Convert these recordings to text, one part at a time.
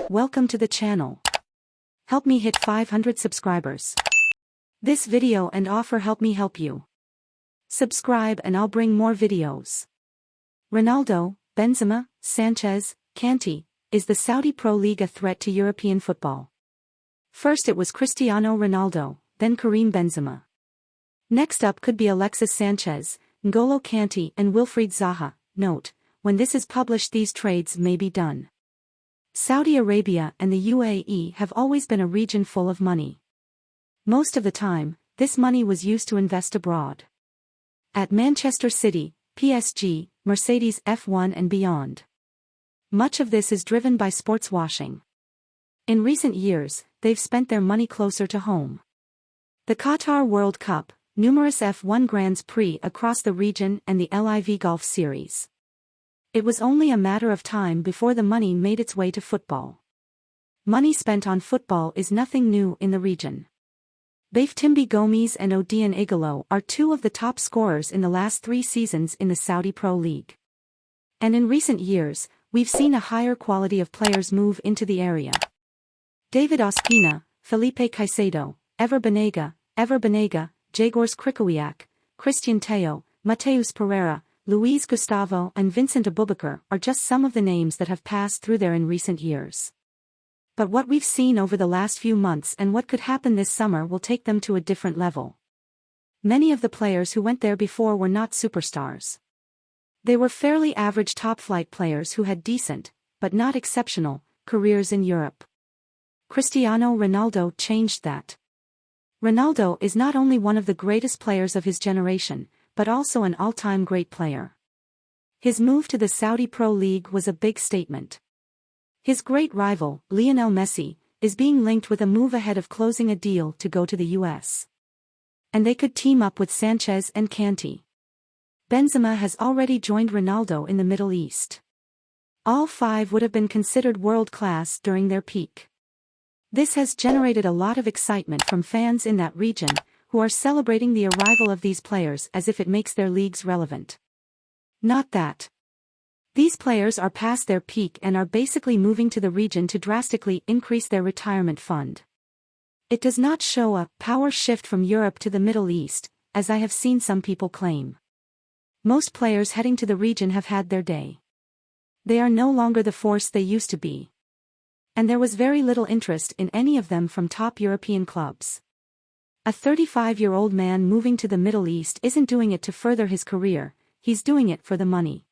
Welcome to the channel. Help me hit 500 subscribers. This video and offer help me help you. Subscribe and I'll bring more videos. Ronaldo, Benzema, Sanchez, Kante, is the Saudi Pro League a threat to European football? First it was Cristiano Ronaldo, then Karim Benzema. Next up could be Alexis Sanchez, N'Golo Kante and Wilfried Zaha. Note, when this is published these trades may be done. Saudi Arabia and the UAE have always been a region full of money. Most of the time, this money was used to invest abroad. At Manchester City, PSG, Mercedes F1 and beyond. Much of this is driven by sports washing. In recent years, they've spent their money closer to home. The Qatar World Cup, numerous F1 Grands Prix across the region and the LIV Golf Series. It was only a matter of time before the money made its way to football. Money spent on football is nothing new in the region. Bafétimbi Gomis and Odion Igalo are two of the top scorers in the last 3 seasons in the Saudi Pro League. And in recent years, we've seen a higher quality of players move into the area. David Ospina, Felipe Caicedo, Ever Banega, Jagors Krikowiak, Christian Teo, Mateus Pereira, Luis Gustavo and Vincent Abubakar are just some of the names that have passed through there in recent years. But what we've seen over the last few months and what could happen this summer will take them to a different level. Many of the players who went there before were not superstars. They were fairly average top-flight players who had decent, but not exceptional, careers in Europe. Cristiano Ronaldo changed that. Ronaldo is not only one of the greatest players of his generation, but also an all-time great player. His move to the Saudi Pro League was a big statement. His great rival, Lionel Messi, is being linked with a move ahead of closing a deal to go to the US. And they could team up with Sanchez and Kante. Benzema has already joined Ronaldo in the Middle East. All 5 would have been considered world-class during their peak. This has generated a lot of excitement from fans in that region, who are celebrating the arrival of these players as if it makes their leagues relevant. Not that. These players are past their peak and are basically moving to the region to drastically increase their retirement fund. It does not show a power shift from Europe to the Middle East, as I have seen some people claim. Most players heading to the region have had their day. They are no longer the force they used to be. And there was very little interest in any of them from top European clubs. A 35-year-old man moving to the Middle East isn't doing it to further his career, he's doing it for the money.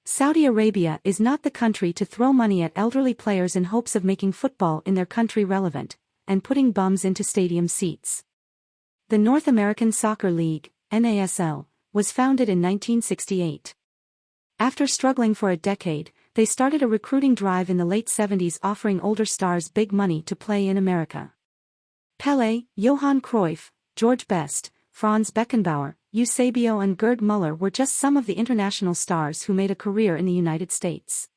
Saudi Arabia is not the country to throw money at elderly players in hopes of making football in their country relevant, and putting bums into stadium seats. The North American Soccer League, NASL, was founded in 1968. After struggling for a decade, they started a recruiting drive in the late 70s offering older stars big money to play in America. Pelé, Johan Cruyff, George Best, Franz Beckenbauer, Eusebio and Gerd Müller were just some of the international stars who made a career in the United States.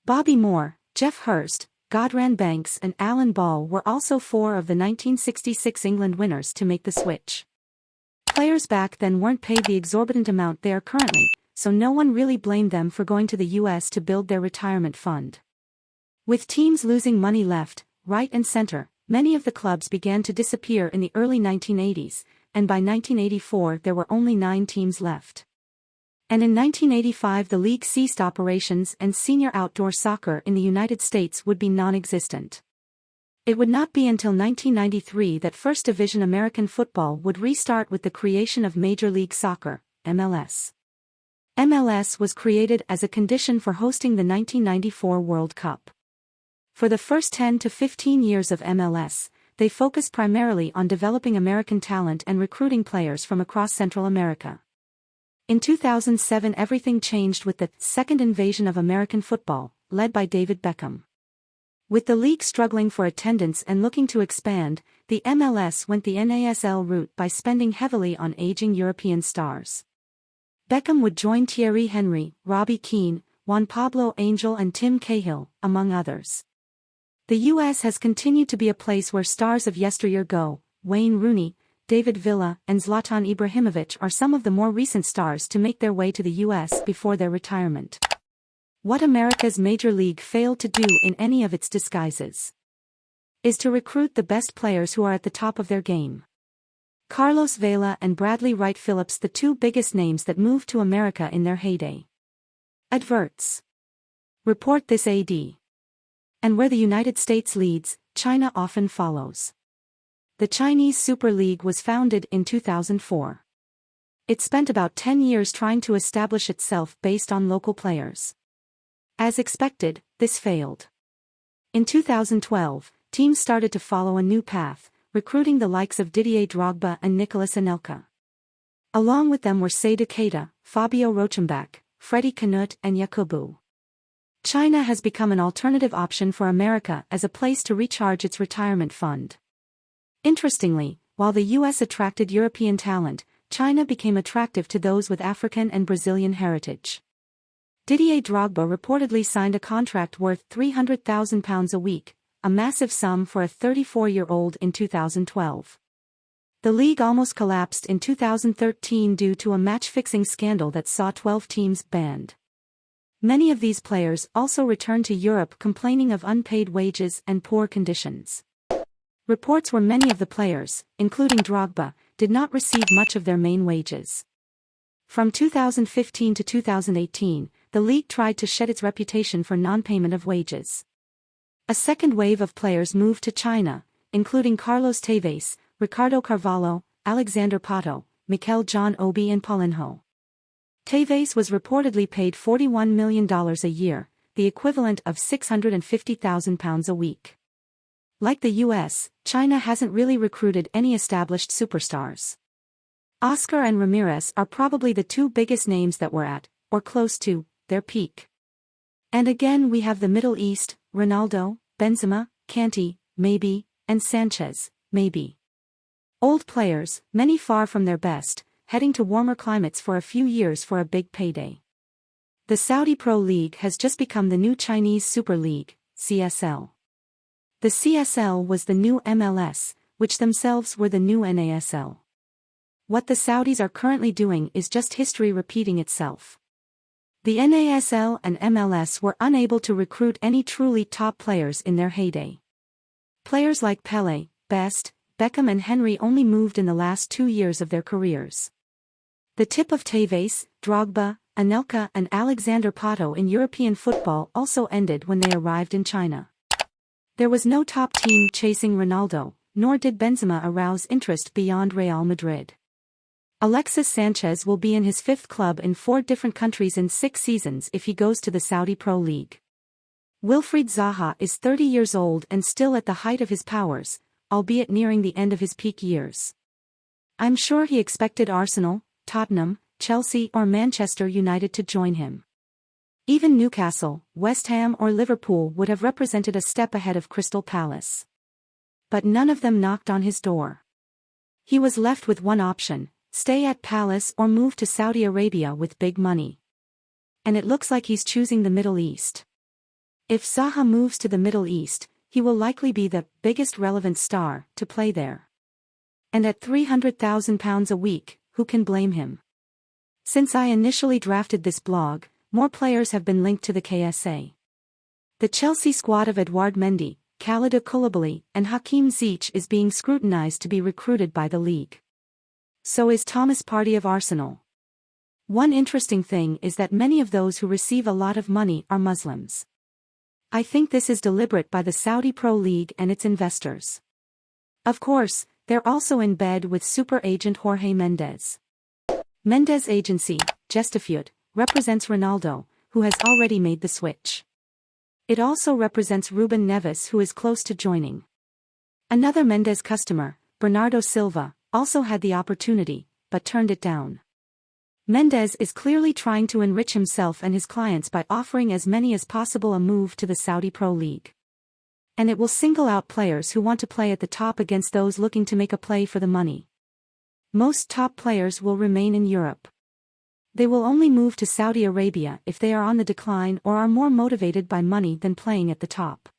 Bobby Moore, Jeff Hurst, Godran Banks and Alan Ball were also 4 of the 1966 England winners to make the switch. Players back then weren't paid the exorbitant amount they are currently, so no one really blamed them for going to the US to build their retirement fund. With teams losing money left, right and center, many of the clubs began to disappear in the early 1980s, and by 1984 there were only 9 teams left. And in 1985 the league ceased operations and senior outdoor soccer in the United States would be non-existent. It would not be until 1993 that First Division American football would restart with the creation of Major League Soccer, MLS. MLS was created as a condition for hosting the 1994 World Cup. For the first 10 to 15 years of MLS, they focused primarily on developing American talent and recruiting players from across Central America. In 2007 everything changed with the second invasion of American football, led by David Beckham. With the league struggling for attendance and looking to expand, the MLS went the NASL route by spending heavily on aging European stars. Beckham would join Thierry Henry, Robbie Keane, Juan Pablo Angel and Tim Cahill, among others. The US has continued to be a place where stars of yesteryear go. Wayne Rooney, David Villa and Zlatan Ibrahimovic are some of the more recent stars to make their way to the US before their retirement. What America's major league failed to do in any of its disguises is to recruit the best players who are at the top of their game. Carlos Vela and Bradley Wright Phillips, the two biggest names that moved to America in their heyday. Adverts. Report this AD. And where the United States leads, China often follows. The Chinese Super League was founded in 2004. It spent about 10 years trying to establish itself based on local players. As expected, this failed. In 2012, teams started to follow a new path, recruiting the likes of Didier Drogba and Nicolas Anelka. Along with them were Seydou Keita, Fabio Rochenbach, Freddy Kanute and Yakubu. China has become an alternative option for America as a place to recharge its retirement fund. Interestingly, while the US attracted European talent, China became attractive to those with African and Brazilian heritage. Didier Drogba reportedly signed a contract worth £300,000 a week, a massive sum for a 34-year-old in 2012. The league almost collapsed in 2013 due to a match-fixing scandal that saw 12 teams banned. Many of these players also returned to Europe complaining of unpaid wages and poor conditions. Reports were many of the players, including Drogba, did not receive much of their main wages. From 2015 to 2018, the league tried to shed its reputation for non-payment of wages. A second wave of players moved to China, including Carlos Tevez, Ricardo Carvalho, Alexander Pato, Mikel John Obi and Paulinho. Tevez was reportedly paid $41 million a year, the equivalent of £650,000 a week. Like the US, China hasn't really recruited any established superstars. Oscar and Ramirez are probably the two biggest names that were at, or close to, their peak. And again we have the Middle East, Ronaldo, Benzema, Kante, maybe, and Sanchez, maybe. Old players, many far from their best, heading to warmer climates for a few years for a big payday. The Saudi Pro League has just become the new Chinese Super League, CSL. The CSL was the new MLS, which themselves were the new NASL. What the Saudis are currently doing is just history repeating itself. The NASL and MLS were unable to recruit any truly top players in their heyday. Players like Pelé, Best, Beckham and Henry only moved in the last 2 years of their careers. The tip of Tevez, Drogba, Anelka and Alexander Pato in European football also ended when they arrived in China. There was no top team chasing Ronaldo, nor did Benzema arouse interest beyond Real Madrid. Alexis Sanchez will be in his 5th club in 4 different countries in 6 seasons if he goes to the Saudi Pro League. Wilfried Zaha is 30 years old and still at the height of his powers, albeit nearing the end of his peak years. I'm sure he expected Arsenal, Tottenham, Chelsea or Manchester United to join him. Even Newcastle, West Ham or Liverpool would have represented a step ahead of Crystal Palace. But none of them knocked on his door. He was left with one option: stay at Palace or move to Saudi Arabia with big money. And it looks like he's choosing the Middle East. If Zaha moves to the Middle East, he will likely be the biggest relevant star to play there. And at £300,000 a week, who can blame him? Since I initially drafted this blog, more players have been linked to the KSA. The Chelsea squad of Edouard Mendy, Kalidou Koulibaly, and Hakim Ziyech is being scrutinized to be recruited by the league. So is Thomas Partey of Arsenal. One interesting thing is that many of those who receive a lot of money are Muslims. I think this is deliberate by the Saudi Pro League and its investors. Of course, they're also in bed with super agent Jorge Mendes. Mendes' agency, Gestafute, represents Ronaldo, who has already made the switch. It also represents Ruben Neves, who is close to joining. Another Mendes customer, Bernardo Silva, also had the opportunity, but turned it down. Mendes is clearly trying to enrich himself and his clients by offering as many as possible a move to the Saudi Pro League. And it will single out players who want to play at the top against those looking to make a play for the money. Most top players will remain in Europe. They will only move to Saudi Arabia if they are on the decline or are more motivated by money than playing at the top.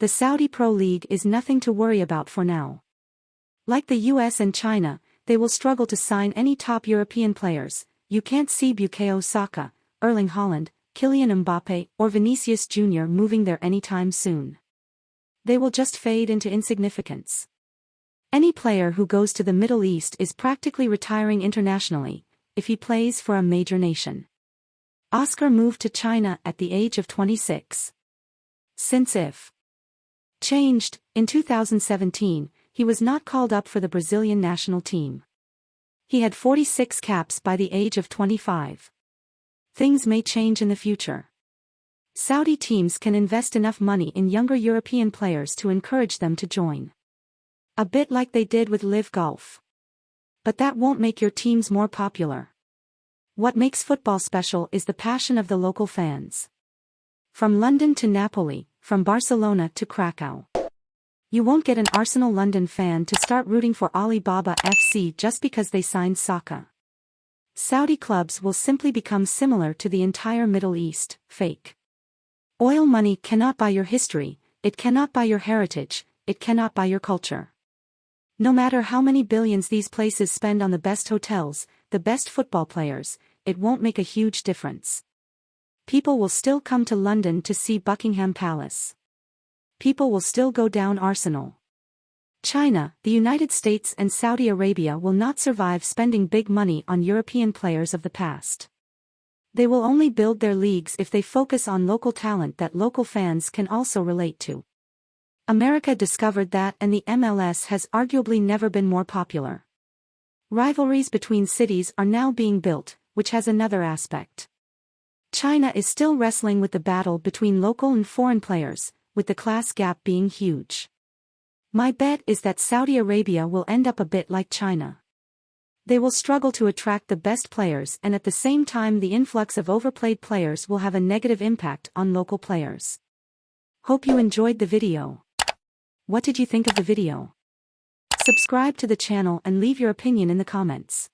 The Saudi Pro League is nothing to worry about for now. Like the US and China, they will struggle to sign any top European players. You can't see Bukayo Saka, Erling Haaland, Kylian Mbappe, or Vinicius Jr. moving there anytime soon. They will just fade into insignificance. Any player who goes to the Middle East is practically retiring internationally, if he plays for a major nation. Oscar moved to China at the age of 26. Since if changed, in 2017, he was not called up for the Brazilian national team. He had 46 caps by the age of 25. Things may change in the future. Saudi teams can invest enough money in younger European players to encourage them to join. A bit like they did with Live Golf. But that won't make your teams more popular. What makes football special is the passion of the local fans. From London to Napoli, from Barcelona to Krakow. You won't get an Arsenal London fan to start rooting for Alibaba FC just because they signed Saka. Saudi clubs will simply become similar to the entire Middle East, fake. Oil money cannot buy your history, it cannot buy your heritage, it cannot buy your culture. No matter how many billions these places spend on the best hotels, the best football players, it won't make a huge difference. People will still come to London to see Buckingham Palace. People will still go down Arsenal. China, the United States and Saudi Arabia will not survive spending big money on European players of the past. They will only build their leagues if they focus on local talent that local fans can also relate to. America discovered that, and the MLS has arguably never been more popular. Rivalries between cities are now being built, which has another aspect. China is still wrestling with the battle between local and foreign players, with the class gap being huge. My bet is that Saudi Arabia will end up a bit like China. They will struggle to attract the best players, and at the same time the influx of overplayed players will have a negative impact on local players. Hope you enjoyed the video. What did you think of the video? Subscribe to the channel and leave your opinion in the comments.